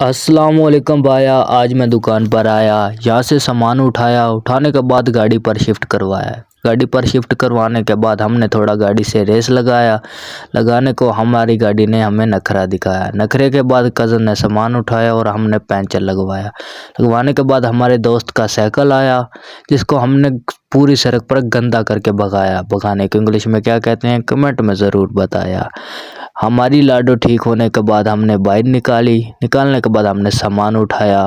अस्सलामुअलैकुम भाया। आज मैं दुकान पर आया, यहाँ से सामान उठाया, उठाने के बाद गाड़ी पर शिफ्ट करवाया। गाड़ी पर शिफ्ट करवाने के बाद हमने थोड़ा गाड़ी से रेस लगाया। लगाने को हमारी गाड़ी ने हमें नखरा दिखाया। नखरे के बाद कज़न ने सामान उठाया और हमने पंचर लगवाया। लगवाने के बाद हमारे दोस्त का साइकिल आया, जिसको हमने पूरी सड़क पर गंदा करके भगाया। भगाने को इंग्लिश में क्या कहते हैं कमेंट में ज़रूर बताया। हमारी लाडो ठीक होने के बाद हमने बाइक निकाली। निकालने के बाद हमने सामान उठाया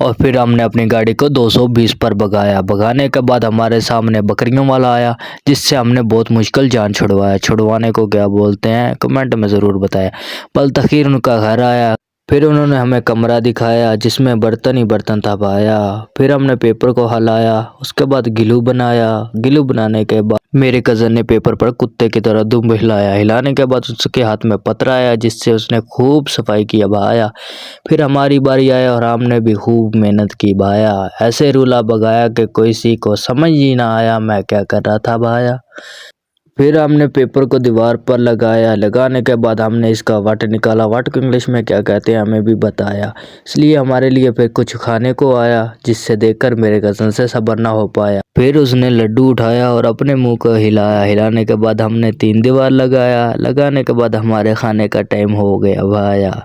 और फिर हमने अपनी गाड़ी को 220 पर भगाया। भगाने के बाद हमारे सामने बकरियों वाला आया, जिससे हमने बहुत मुश्किल जान छुड़वाया। छुड़वाने को क्या बोलते हैं कमेंट में ज़रूर बताया। पल तखीर उनका घर आया। फिर उन्होंने हमें कमरा दिखाया, जिसमें बर्तन ही बर्तन था भाया। फिर हमने पेपर को हलाया, उसके बाद गिलू बनाया। गिलू बनाने के बाद मेरे कज़न ने पेपर पर कुत्ते की तरह दुम हिलाया। हिलाने के बाद उसके हाथ में पत्थर आया, जिससे उसने खूब सफाई किया भाया। फिर हमारी बारी आया और हमने भी खूब मेहनत की भाया। ऐसे रूला भगाया कि कोई सी को समझ ही ना आया मैं क्या कर रहा था भाया। फिर हमने पेपर को दीवार पर लगाया। लगाने के बाद हमने इसका वाट निकाला। वाट को इंग्लिश में क्या कहते हैं हमें भी बताया। इसलिए हमारे लिए फिर कुछ खाने को आया, जिससे देखकर मेरे कज़न से सब्र ना हो पाया। फिर उसने लड्डू उठाया और अपने मुंह को हिलाया। हिलाने के बाद हमने 3 दीवार लगाया। लगाने के बाद हमारे खाने का टाइम हो गया भाया।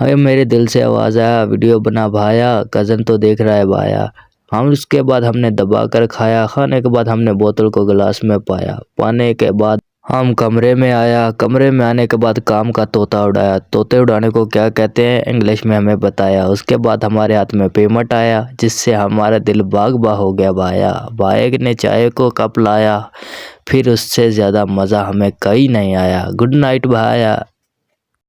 हमें मेरे दिल से आवाज़ आया, वीडियो बना भाया, कज़न तो देख रहा है भाया। हम उसके बाद हमने दबा कर खाया। खाने के बाद हमने बोतल को गिलास में पाया। पाने के बाद हम कमरे में आया। कमरे में आने के बाद काम का तोता उड़ाया। तोते उड़ाने को क्या कहते हैं इंग्लिश में हमें बताया। उसके बाद हमारे हाथ में पेमेंट आया, जिससे हमारा दिल बाग बाग हो गया भाया। भाई ने चाय को कप लाया, फिर उससे ज़्यादा मज़ा हमें कहीं नहीं आया। गुड नाइट भाया।